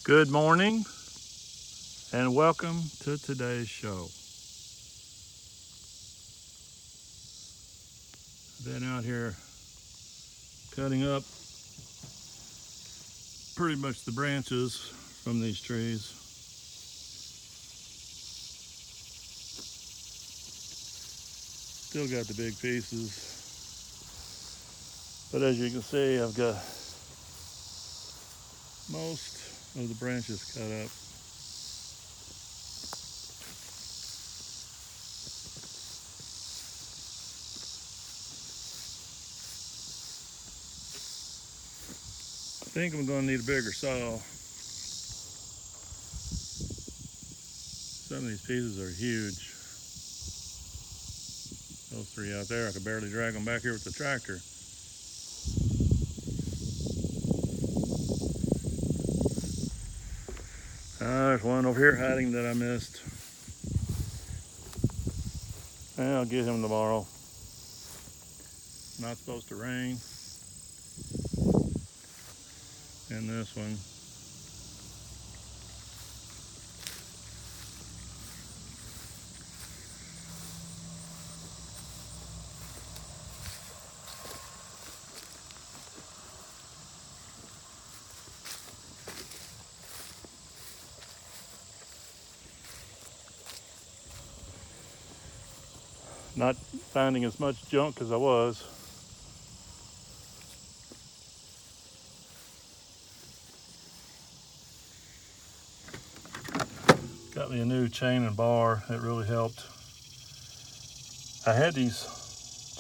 Good morning and welcome to today's show. I've been out here cutting up pretty much the branches from these trees. Still got the big pieces, but as you can see, I've got most of the branches cut up. I think I'm going to need a bigger saw. Some of these pieces are huge. Those three out there, I could barely drag them back here with the tractor. There's one over here hiding that I missed. I'll get him tomorrow. Not supposed to rain. And this one. Not finding as much junk as I was. Got me a new chain and bar. It really helped. I had these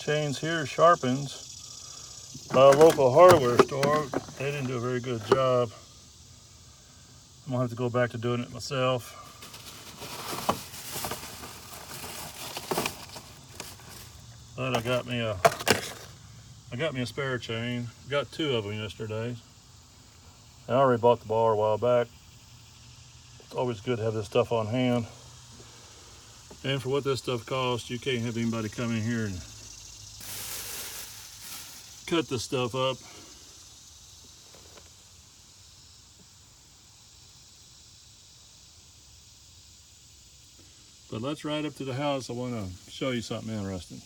chains here sharpened by a local hardware store. They didn't do a very good job. I'm gonna have to go back to doing it myself. But I got me a spare chain. Got two of them yesterday. I already bought the bar a while back. It's always good to have this stuff on hand. And for what this stuff costs, you can't have anybody come in here and cut this stuff up. But let's ride up to the house. I want to show you something interesting.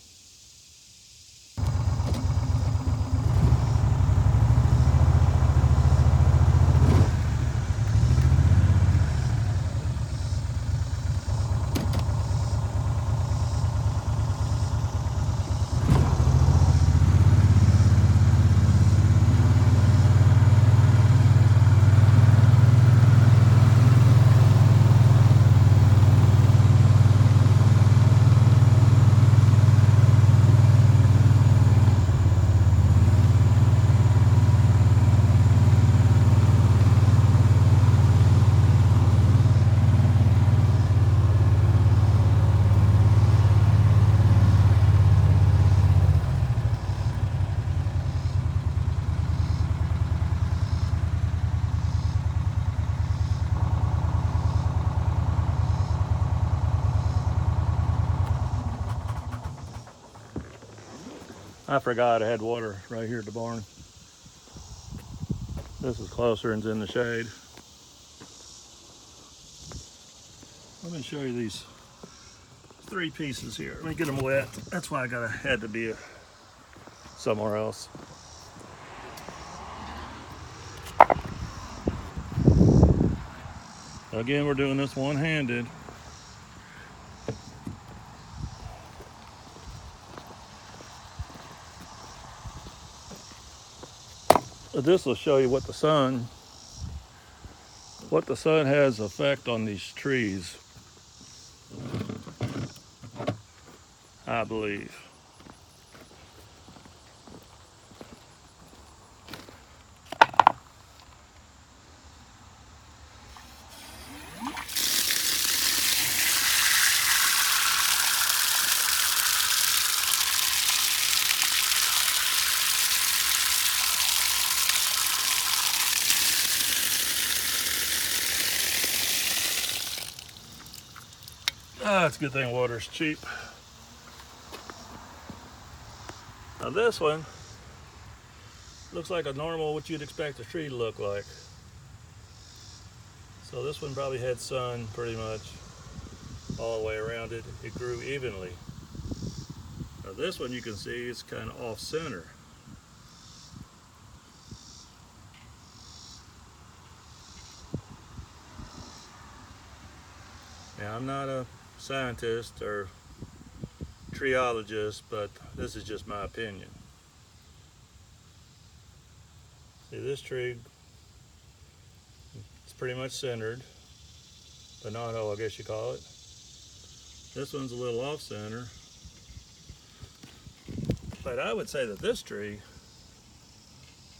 I forgot I had water right here at the barn. This is closer and it's in the shade. Let me show you these three pieces here. Let me get them wet. That's why I had to be somewhere else. Again, we're doing this one-handed. This will show you what the sun has effect on these trees, I believe. It's a good thing water's cheap. Now this one looks like a normal, what you'd expect a tree to look like. So this one probably had sun pretty much all the way around it. It grew evenly. Now this one you can see it's kind of off center. Now I'm not a scientist or treeologist, but this is just my opinion. See, this tree, it's pretty much centered, but not all, I guess you call it. This one's a little off center. But I would say that this tree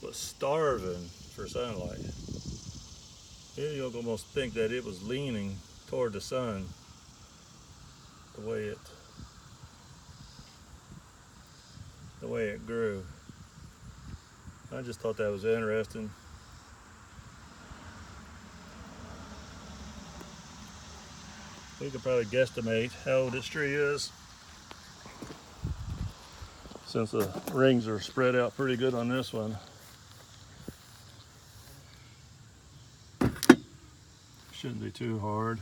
was starving for sunlight. You'll almost think that it was leaning toward the sun the way it grew. I just thought that was interesting. We could probably guesstimate how old this tree is, since the rings are spread out pretty good on this one. Shouldn't be too hard.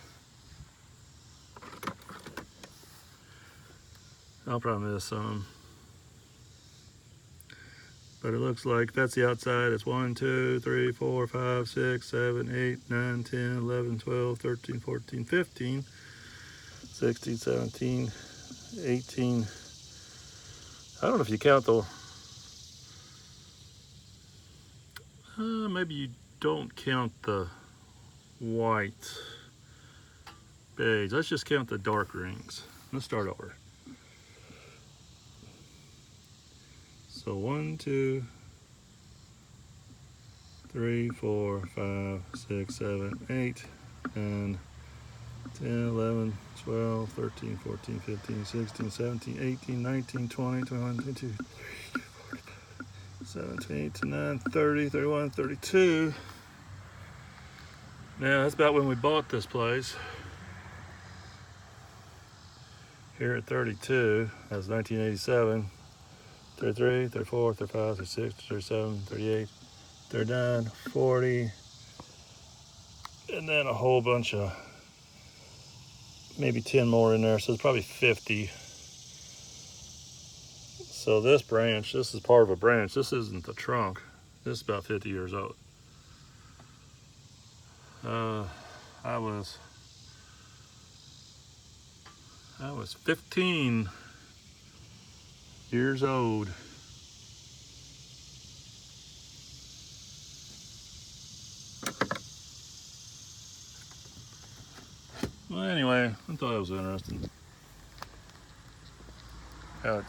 I'll probably miss some. But it looks like that's the outside. It's 1, 2, 3, 4, 5, 6, 7, 8, 9, 10, 11, 12, 13, 14, 15, 16, 17, 18. I don't know if you count the, maybe you don't count the white beige. Let's just count the dark rings. Let's start over. So 1, 2, 3, 4, 5, 6, 7, 8, 9, 10, 11, 12, 13, 14, 15, 16, 17, 18, 19, 20, 21, 22, 23, 24, 17, 18, 19, 30, 31, 32. Now that's about when we bought this place. Here at 32, that's 1987. 33, 34, 35, 36, 37, 38, 39, 40, and then a whole bunch of, maybe 10 more in there, so it's probably 50. So this branch, this is part of a branch. This isn't the trunk. This is about 50 years old. I was 15 years old. Well, anyway, I thought it was interesting how it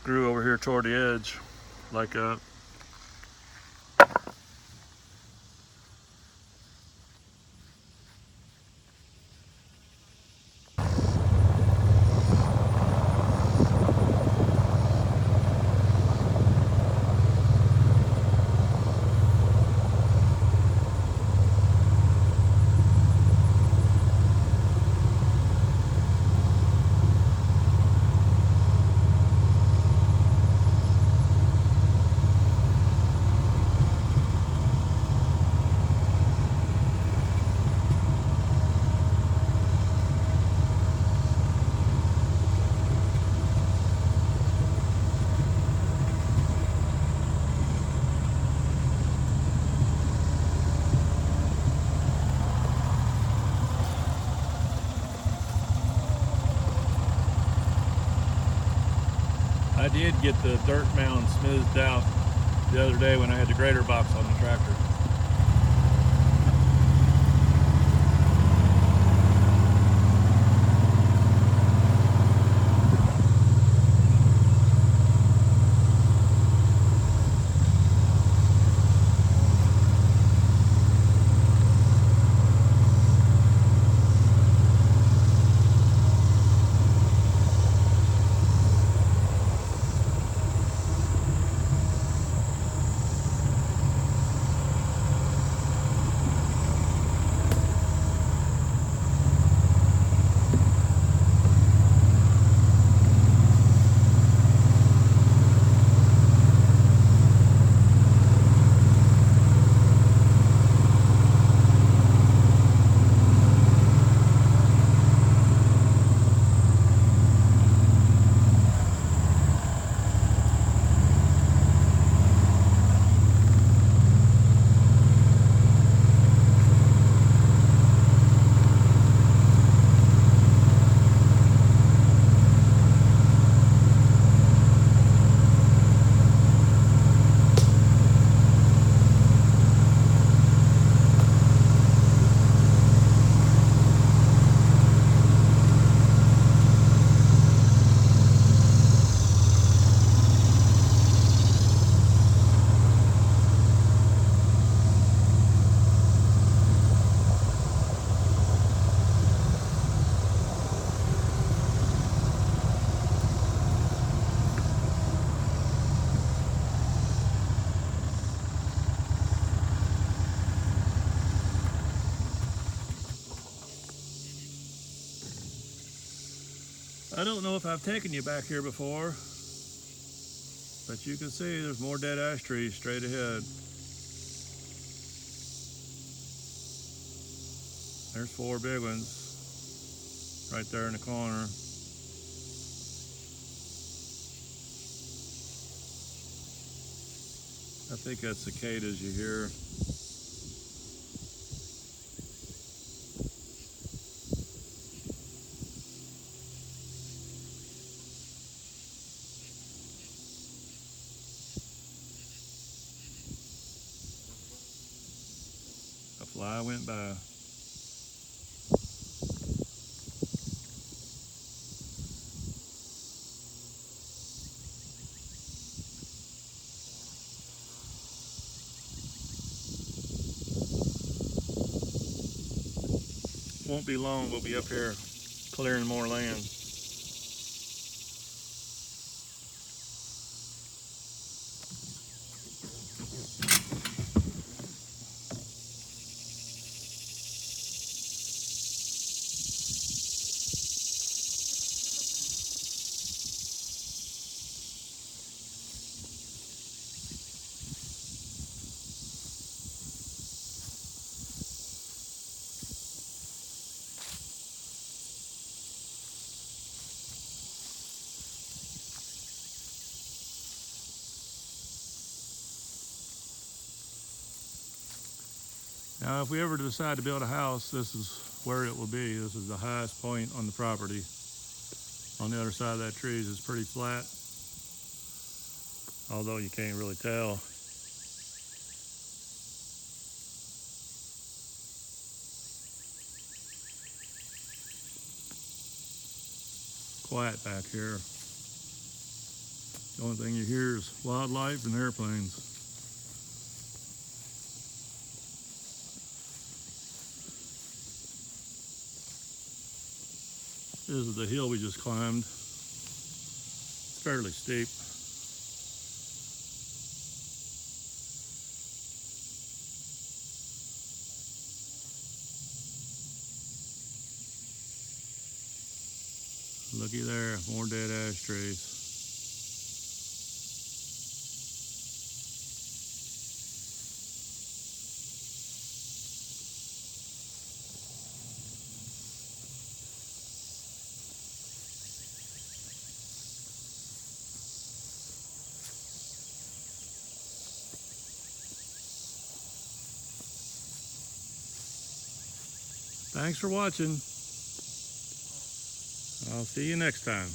grew over here toward the edge like that. I did get the dirt mound smoothed out the other day when I had the grader box on the tractor. I don't know if I've taken you back here before, but you can see there's more dead ash trees straight ahead. There's 4 big ones right there in the corner. I think that's cicadas you hear. A fly went by. Won't be long, we'll be up here clearing more land. Now, if we ever decide to build a house, this is where it will be. This is the highest point on the property. On the other side of that tree is pretty flat, although you can't really tell. Quiet back here. The only thing you hear is wildlife and airplanes. This is the hill we just climbed. It's fairly steep. Looky there, more dead ash trees. Thanks for watching. I'll see you next time.